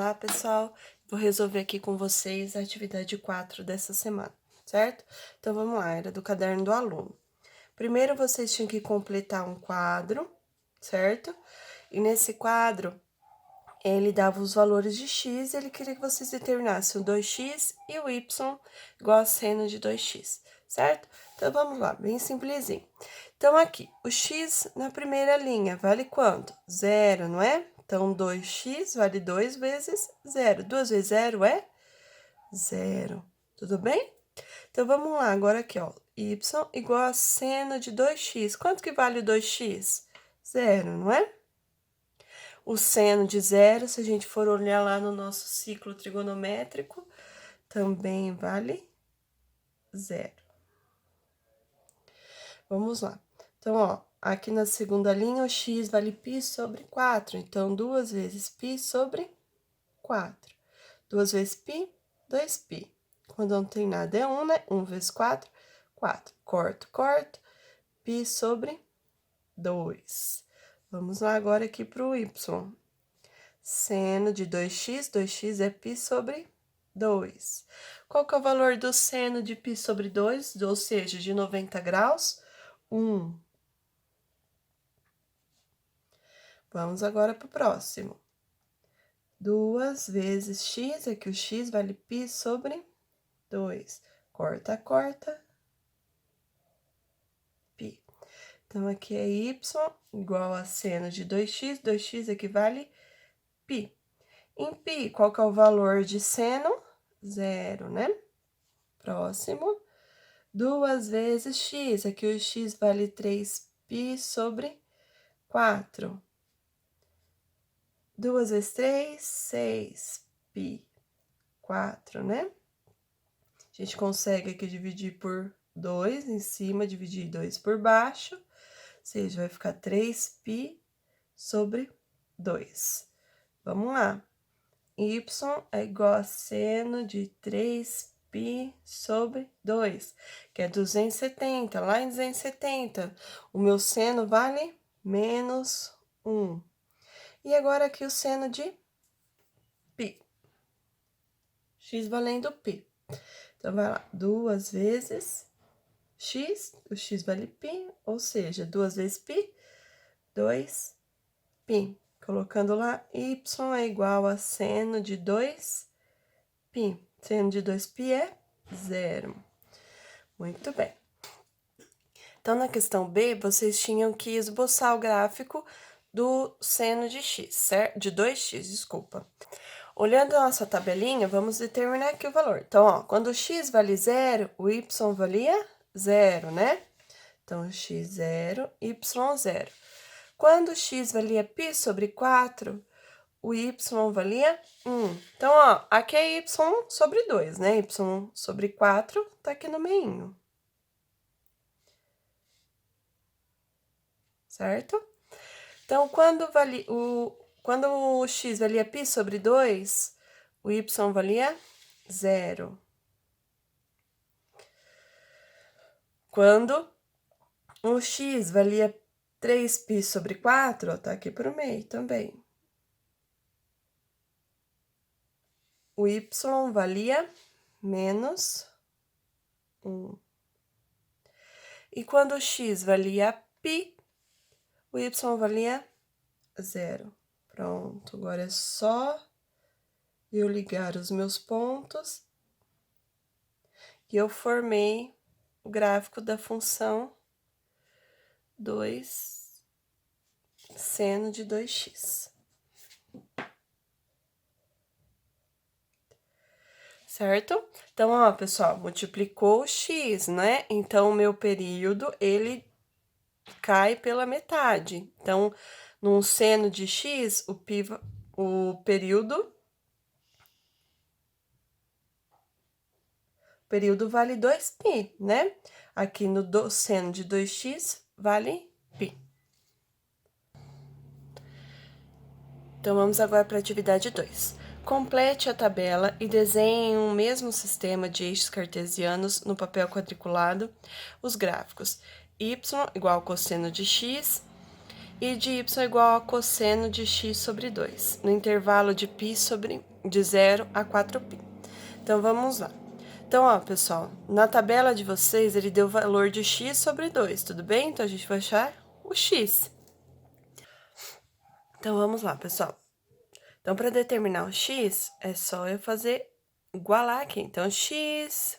Olá, pessoal! Vou resolver aqui com vocês a atividade 4 dessa semana, certo? Então, vamos lá, era do caderno do aluno. Primeiro, vocês tinham que completar um quadro, certo? E nesse quadro, ele dava os valores de x e ele queria que vocês determinassem o 2x e o y igual a seno de 2x, certo? Então, vamos lá, bem simplesinho. Então, aqui, o x na primeira linha vale quanto? 0, não é? Então, 2x vale 2 vezes 0. 2 vezes 0 é 0. Tudo bem? Então, vamos lá, agora aqui, ó. Y igual a seno de 2x. Quanto que vale o 2x? 0, não é? O seno de 0, se a gente for olhar lá no nosso ciclo trigonométrico, também vale 0. Vamos lá. Então, ó, aqui na segunda linha, o x vale π sobre 4. Então, 2 vezes π sobre 4. 2 vezes π, 2π. Quando não tem nada, é 1, né? 1 vezes 4, 4. Corto. π sobre 2. Vamos lá agora aqui para o y. Seno de 2x, 2x é π sobre 2. Qual que é o valor do seno de π sobre 2? Ou seja, de 90 graus? 1. Vamos agora para o próximo. 2 vezes x, aqui o x vale π sobre 2. Corta, π. Então, aqui é y igual a seno de 2x, 2x equivale π. Em π, qual que é o valor de seno? 0, né? Próximo. 2 vezes x, aqui o x vale 3π sobre 4. 2 vezes 3, 6π. 4, né? A gente consegue aqui dividir por 2 em cima, dividir 2 por baixo. Ou seja, vai ficar 3π sobre 2. Vamos lá. Y é igual a seno de 3π sobre 2, que é 270. Lá em 270, o meu seno vale menos 1. E agora aqui o seno de π. X valendo π. Então, vai lá, 2 vezes x, o x vale π, ou seja, 2 vezes π, 2π. Colocando lá, y é igual a seno de 2π. Seno de 2π é 0. Muito bem. Então, na questão B, vocês tinham que esboçar o gráfico do seno de x, certo? De 2x, desculpa. Olhando a nossa tabelinha, vamos determinar aqui o valor. Então, ó, quando o x vale 0, o y valia 0, né? Então, x 0, y 0. Quando x valia π sobre 4, o y valia 1. Então, ó, aqui é y sobre 2, né? Y sobre 4 tá aqui no meinho. Certo? Então, quando o x valia π sobre 2, o y valia 0. Quando o x valia 3π sobre 4, ó, tá aqui pro meio também. O y valia menos 1. E quando o x valia π, o y valia 0. Pronto, agora é só eu ligar os meus pontos e eu formei o gráfico da função 2 seno de 2x. Certo? Então, ó, pessoal, multiplicou o x, né? Então, o meu período, ele cai pela metade. Então, num seno de x, o período vale 2π, né? Aqui no seno de 2x vale π. Então, vamos agora para a atividade 2. Complete a tabela e desenhe em um mesmo sistema de eixos cartesianos no papel quadriculado os gráficos y igual ao cosseno de x e de y igual ao cosseno de x sobre 2, no intervalo de π sobre de 0 a 4π. Então, vamos lá. Então, ó, pessoal, na tabela de vocês, ele deu o valor de x sobre 2, tudo bem? Então, a gente vai achar o x. Então, vamos lá, pessoal. Então, para determinar o x, é só eu fazer igualar aqui. Então, x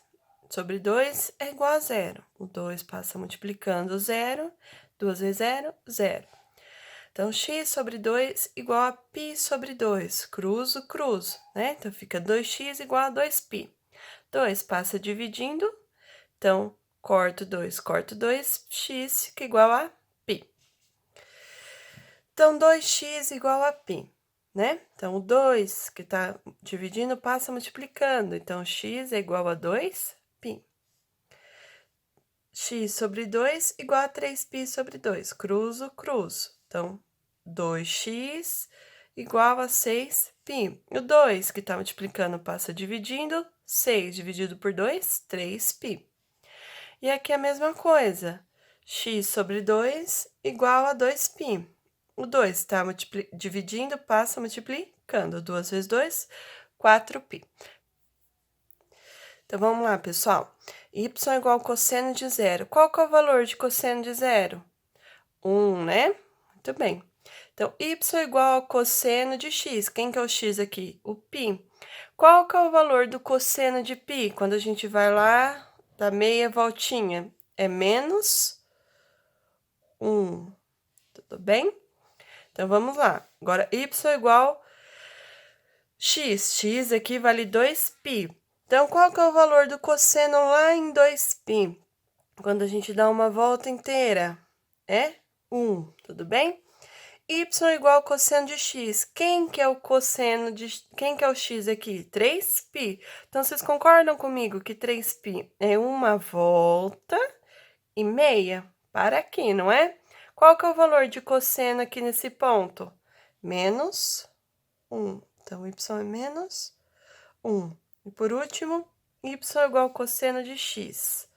sobre 2 é igual a 0. O 2 passa multiplicando o 0, 2 vezes 0, 0. Então, x sobre 2 igual a π sobre 2. Cruzo, cruzo, né? Então, fica 2x igual a 2π. 2 passa dividindo, então, corto 2, x fica igual a π. Então, 2x igual a π, né? Então, o 2 que tá dividindo passa multiplicando, então, x é igual a 2π. X sobre 2 igual a 3π sobre 2, cruzo, cruzo. Então, 2x igual a 6π. O 2 que tá multiplicando passa dividindo, 6 dividido por 2, 3π. E aqui a mesma coisa, x sobre 2 igual a 2π. O 2 está dividindo, passa multiplicando. 2 vezes 2, 4π. Então, vamos lá, pessoal. Y igual ao cosseno de 0. Qual que é o valor de cosseno de 0? 1, né? Muito bem. Então, y igual ao cosseno de x. Quem que é o x aqui? O π. Qual que é o valor do cosseno de π? Quando a gente vai lá, dá meia voltinha. É menos 1. Tudo bem? Então, vamos lá. Agora, y igual x. X aqui vale 2π. Então, qual que é o valor do cosseno lá em 2π? Quando a gente dá uma volta inteira, é 1, tudo bem? Y igual ao cosseno de x. Quem que é o cosseno de... Quem que é o x aqui? 3π. Então, vocês concordam comigo que 3π é uma volta e meia para aqui, não é? Qual que é o valor de cosseno aqui nesse ponto? Menos 1. Então, y é menos 1. E por último, y igual ao cosseno de x.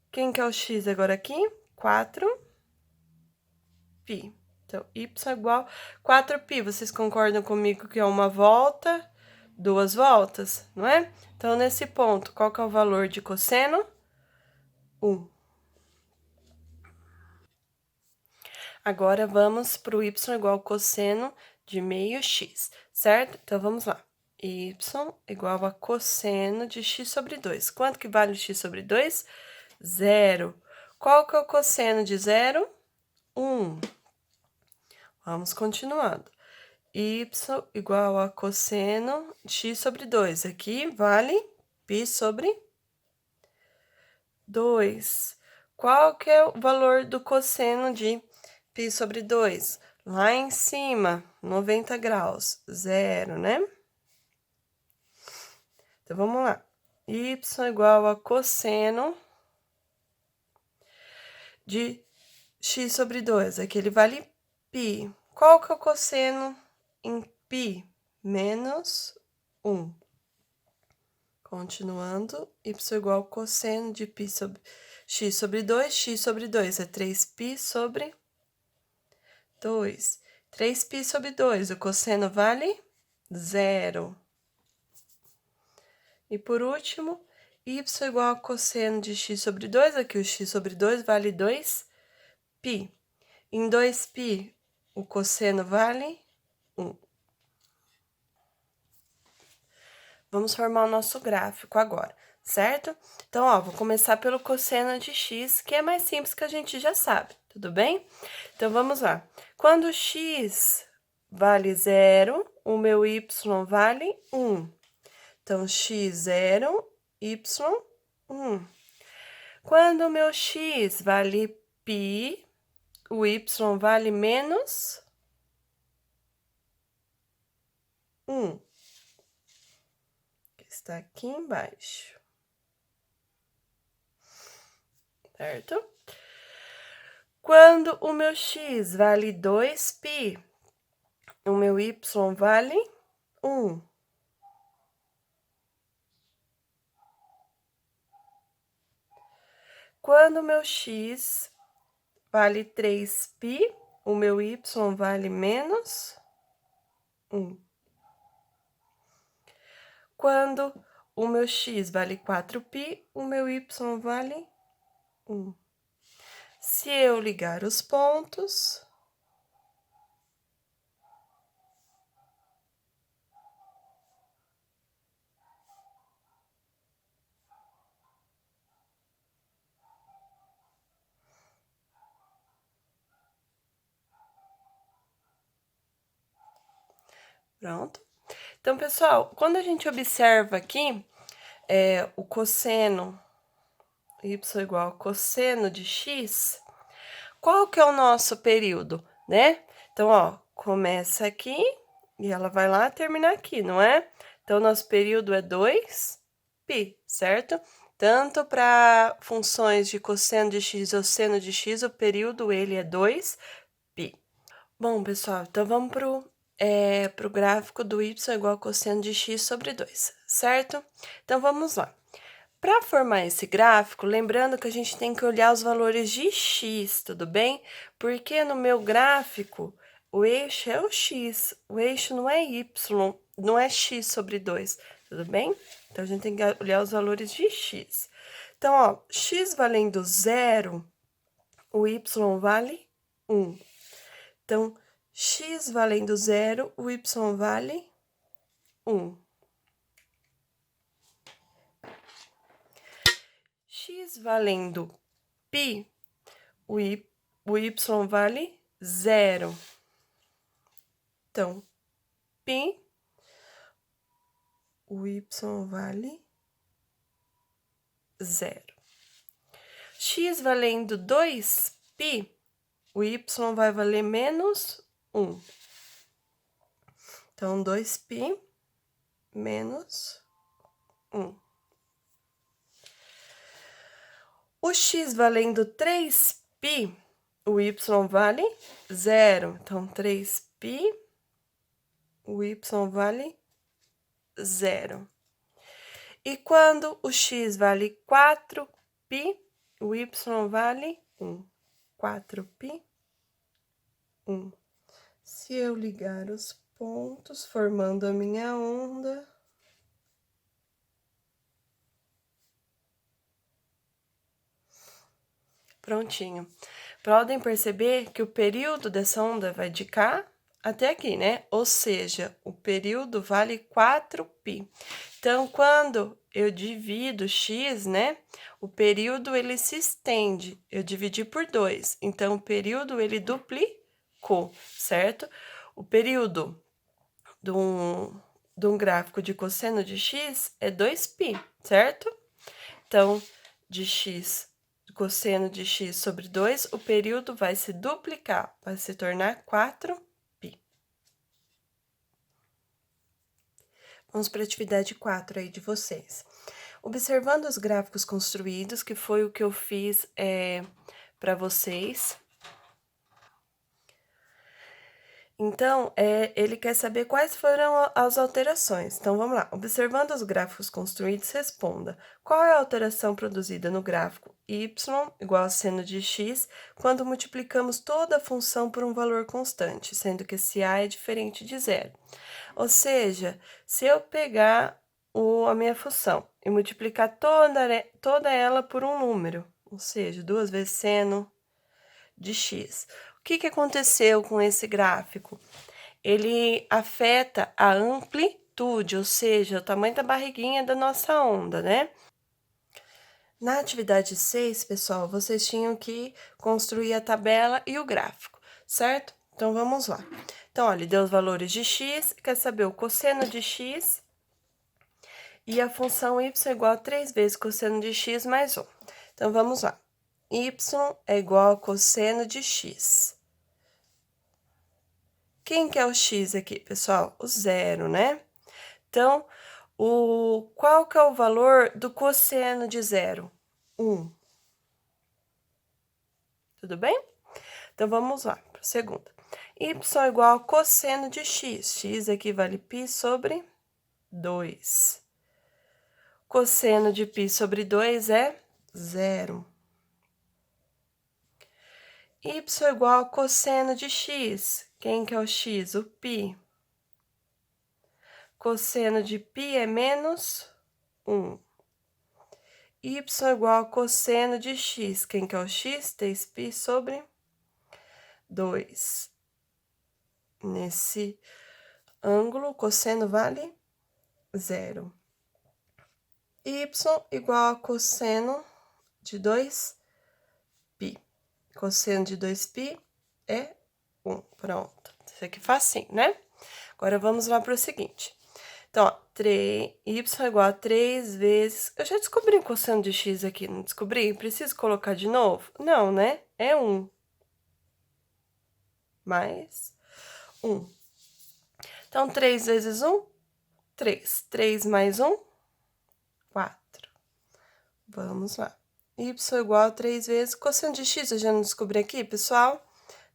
Quem que é o x agora aqui? 4π. Então, y igual a 4π. Vocês concordam comigo que é uma volta, 2 voltas, não é? Então, nesse ponto, qual que é o valor de cosseno? 1. Agora, vamos para o y igual ao cosseno de meio x, certo? Então, vamos lá. Y igual a cosseno de x sobre 2. Quanto que vale x sobre 2? 0. Qual que é o cosseno de 0? 1. Vamos continuando. Y igual a cosseno de x sobre 2. Aqui vale π sobre 2. Qual que é o valor do cosseno de π sobre 2? Lá em cima, 90 graus, 0, né? Então, vamos lá. Y igual a cosseno de x sobre 2. Aqui ele vale π. Qual que é o cosseno em π? Menos 1. Continuando, y igual ao cosseno de π sobre x sobre 2. X sobre 2 é 3π sobre 2. 3π sobre 2, o cosseno vale 0. E por último, y igual ao cosseno de x sobre 2. Aqui o x sobre 2 vale 2π. Em 2π, o cosseno vale 1. Vamos formar o nosso gráfico agora, certo? Então, ó, vou começar pelo cosseno de x, que é mais simples, que a gente já sabe, tudo bem? Então, vamos lá. Quando x vale 0, o meu y vale 1. Então, x 0, y 1. Quando o meu x vale π, o y vale menos 1. Está aqui embaixo. Certo? Quando o meu x vale 2π, o meu y vale 1. Quando o meu x vale 3π, o meu y vale menos 1. Quando o meu x vale 4π, o meu y vale 1. Se eu ligar os pontos, pronto. Então, pessoal, quando a gente observa aqui, o cosseno, y igual ao cosseno de x, qual que é o nosso período, né? Então, ó, começa aqui e ela vai lá terminar aqui, não é? Então, nosso período é 2π, certo? Tanto para funções de cosseno de x ou seno de x, o período ele é 2π. Bom, pessoal, então vamos pro gráfico do y igual ao cosseno de x sobre 2, certo? Então, vamos lá. Para formar esse gráfico, lembrando que a gente tem que olhar os valores de x, tudo bem? Porque no meu gráfico, o eixo é o x, o eixo não é y, não é x sobre 2, tudo bem? Então, a gente tem que olhar os valores de x. Então, ó, x valendo 0, o y vale 1. Então, x valendo 0, o y vale 1. X valendo π, o y vale 0. Então, π, o y vale 0. X valendo 2π, o y vai valer menos 1. Então, 2π menos 1. O x valendo 3π, o y vale 0. Então, 3π, o y vale 0. E quando o x vale 4π, o y vale 1. 4π, 1. Se eu ligar os pontos, formando a minha onda, prontinho. Podem perceber que o período dessa onda vai de cá até aqui, né? Ou seja, o período vale 4π. Então, quando eu divido x, né? O período, ele se estende. Eu dividi por 2. Então, o período, ele duplicou, certo? O período de um gráfico de cosseno de x é 2π, certo? Então, de x, cosseno de x sobre 2, o período vai se duplicar, vai se tornar 4π. Vamos para a atividade 4 aí de vocês. Observando os gráficos construídos, que foi o que eu fiz para vocês. Então, ele quer saber quais foram as alterações. Então, vamos lá. Observando os gráficos construídos, responda. Qual é a alteração produzida no gráfico y igual a seno de x quando multiplicamos toda a função por um valor constante, sendo que esse a é diferente de zero? Ou seja, se eu pegar a minha função e multiplicar toda ela por um número, ou seja, 2 vezes seno de x. O que aconteceu com esse gráfico? Ele afeta a amplitude, ou seja, o tamanho da barriguinha da nossa onda, né? Na atividade 6, pessoal, vocês tinham que construir a tabela e o gráfico, certo? Então, vamos lá. Então, olha, deu os valores de x, quer saber o cosseno de x e a função y é igual a 3 vezes cosseno de x mais 1. Então, vamos lá. Y é igual ao cosseno de x. Quem que é o x aqui, pessoal? O 0, né? Então, qual que é o valor do cosseno de 0? 1. Tudo bem? Então, vamos lá para a segunda. Y é igual ao cosseno de x. X equivale π sobre 2. Cosseno de π sobre 2 é 0. Y é igual ao cosseno de x. Quem que é o x? O π. cosseno de π é menos 1. Y igual a cosseno de x. Quem que é o x? 3π sobre 2. Nesse ângulo, o cosseno vale 0. Y igual a cosseno de 2π. Cosseno de 2π é 1. Pronto. Isso aqui é facinho, né? Agora, vamos lá para o seguinte. Então, ó, y igual a 3 vezes... Eu já descobri o cosseno de x aqui, não descobri? Preciso colocar de novo? Não, né? É 1. Mais 1. Então, 3 vezes 1, 3. 3 mais 1, 4. Vamos lá. Y igual a 3 vezes... Cosseno de x eu já não descobri aqui, pessoal?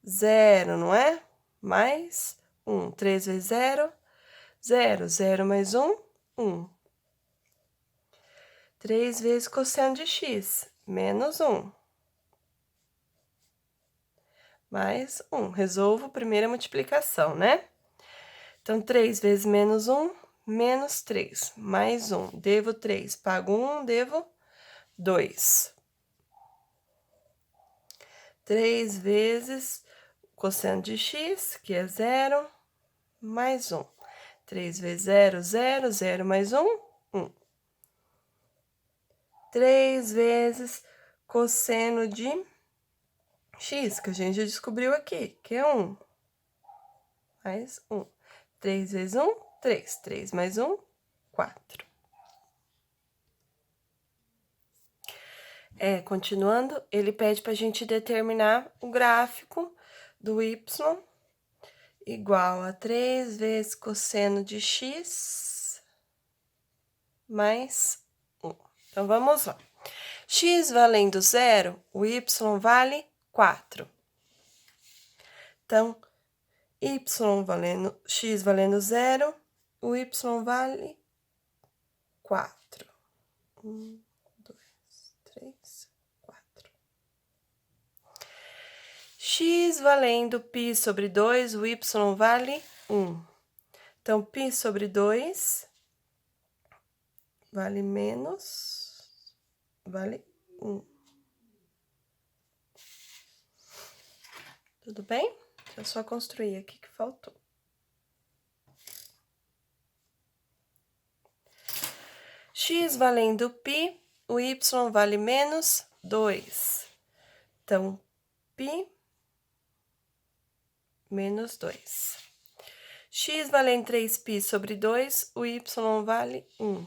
0, não é? Mais 1. 3 vezes 0... 0, 0 mais 1, 1. 3 vezes cosseno de x, menos 1. Mais 1. Resolvo a primeira multiplicação, né? Então, 3 vezes menos 1, menos 3. Mais 1. Devo 3. Pago 1, devo 2. 3 vezes cosseno de x, que é 0, mais 1. 3 vezes 0, 0, 0 mais 1, 1. 3 vezes cosseno de x, que a gente já descobriu aqui, que é 1. Mais 1. 3 vezes 1, 3. 3 mais 1, 4. Continuando, ele pede para a gente determinar o gráfico do y igual a 3 vezes cosseno de x mais 1. Então, vamos lá. X valendo 0, o y vale 4. Então, x valendo 0, o y vale 4. 1, 2, 3, 4. X valendo π sobre 2, o y vale 1. Então, π sobre 2 vale menos, vale 1. Tudo bem? Deixa eu só construir aqui que faltou. X valendo π, o y vale menos 2. Então, π menos 2. X valendo 3π sobre 2, o y vale 1.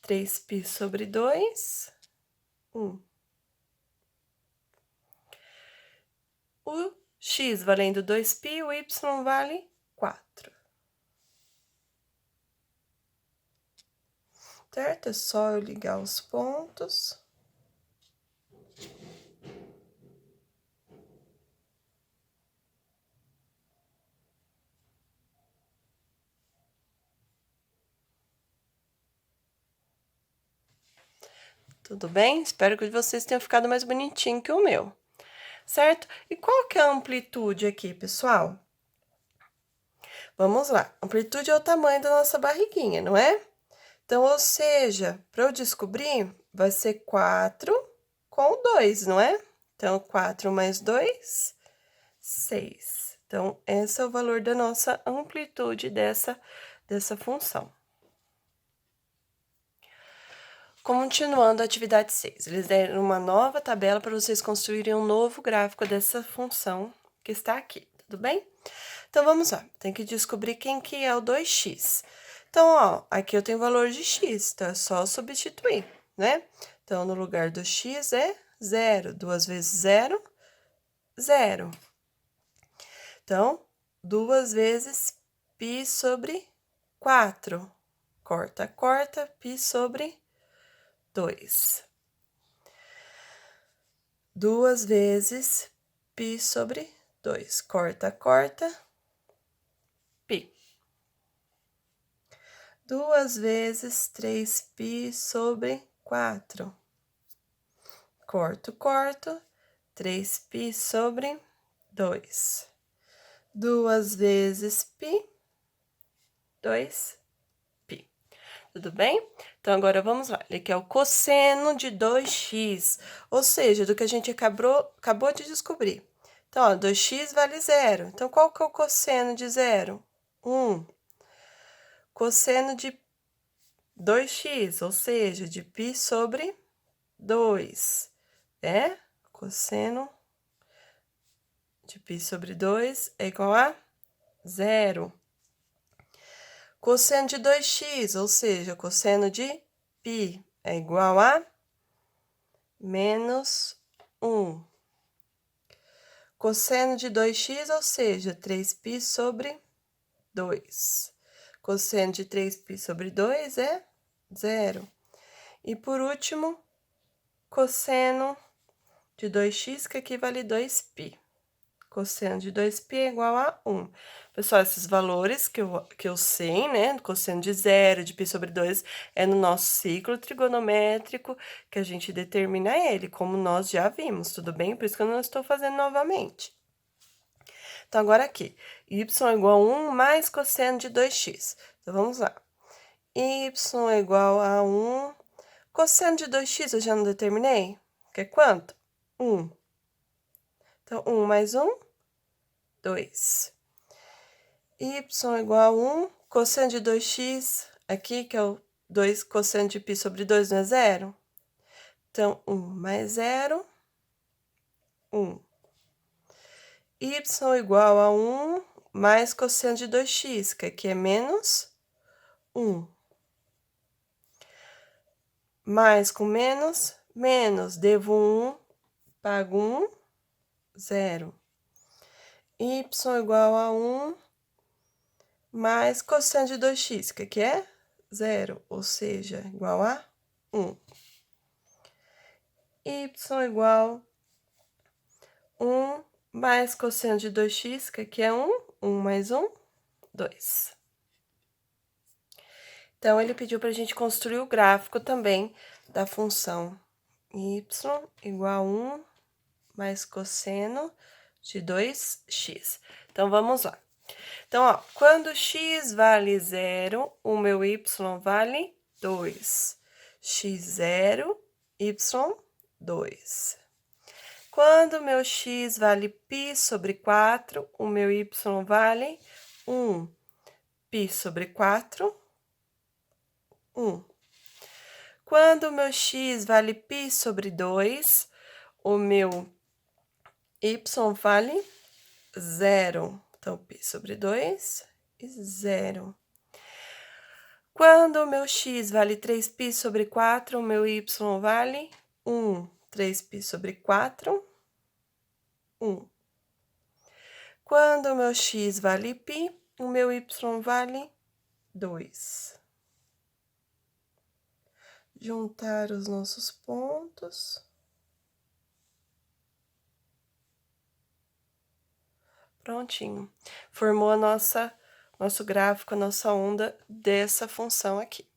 3π sobre 2, 1. O x valendo 2π, o y vale 4. Certo? É só eu ligar os pontos. Tudo bem? Espero que vocês tenham ficado mais bonitinho que o meu. Certo? E qual que é a amplitude aqui, pessoal? Vamos lá. Amplitude é o tamanho da nossa barriguinha, não é? Então, ou seja, para eu descobrir, vai ser 4 com 2, não é? Então, 4 mais 2, 6. Então, esse é o valor da nossa amplitude dessa função. Continuando a atividade 6, eles deram uma nova tabela para vocês construírem um novo gráfico dessa função que está aqui, tudo bem? Então, vamos lá, tem que descobrir quem que é o 2x. Então, ó, aqui eu tenho o valor de x, então é só substituir, né? Então, no lugar do x é 0, 2 vezes 0, 0. Então, 2 vezes π sobre 4. Corta, corta, π sobre 2. 2 vezes π sobre 2. Corta, corta, π. 2 vezes 3π sobre 4. Corto, corto, 3π sobre 2. 2 vezes π, 2π. Tudo bem? Então, agora vamos lá. Ele quer o cosseno de 2x, ou seja, do que a gente acabou de descobrir. Então, ó, 2x vale 0. Então, qual que é o cosseno de 0? 1. Cosseno de 2x, ou seja, de π sobre 2, é? Cosseno de π sobre 2 é igual a 0. Cosseno de 2x, ou seja, cosseno de π é igual a menos 1. Cosseno de 2x, ou seja, 3π sobre 2. Cosseno de 3π sobre 2 é 0. E por último, cosseno de 2x, que equivale a 2π. Cosseno de 2π é igual a 1. Pessoal, esses valores que eu sei, né? Cosseno de 0, de π sobre 2, é no nosso ciclo trigonométrico que a gente determina ele, como nós já vimos, tudo bem? Por isso que eu não estou fazendo novamente. Então, agora aqui, y é igual a 1 mais cosseno de 2x. Então, vamos lá. Y é igual a 1. Cosseno de 2x eu já não determinei? Que é quanto? 1. Então, 1 mais 1, 2. Y é igual a 1. Cosseno de 2x, aqui, que é o 2 cosseno de π sobre 2, não é 0? Então, 1 mais 0, 1. Y é igual a 1 mais cosseno de 2x, que aqui é menos 1. Mais com menos, menos. Devo 1, pago 1, 0. Y é igual a 1 mais cosseno de 2x, que aqui é 0, ou seja, igual a 1. Y é igual a 1 mais cosseno de 2x, que aqui é 1. 1 mais 1, 2. Então, ele pediu para a gente construir o gráfico também da função y igual a 1 mais cosseno de 2x. Então, vamos lá. Então, ó, quando x vale 0, o meu y vale 2. x0, y 2. Quando o meu x vale π sobre 4, o meu y vale 1. π sobre 4, 1. Quando o meu x vale π sobre 2, o meu y vale 0. Então, π sobre 2 e 0. Quando o meu x vale 3π sobre 4, o meu y vale 1. 3π sobre 4, 1. Quando o meu x vale π, o meu y vale 2. Juntar os nossos pontos. Prontinho. Formou nosso gráfico, a nossa onda dessa função aqui.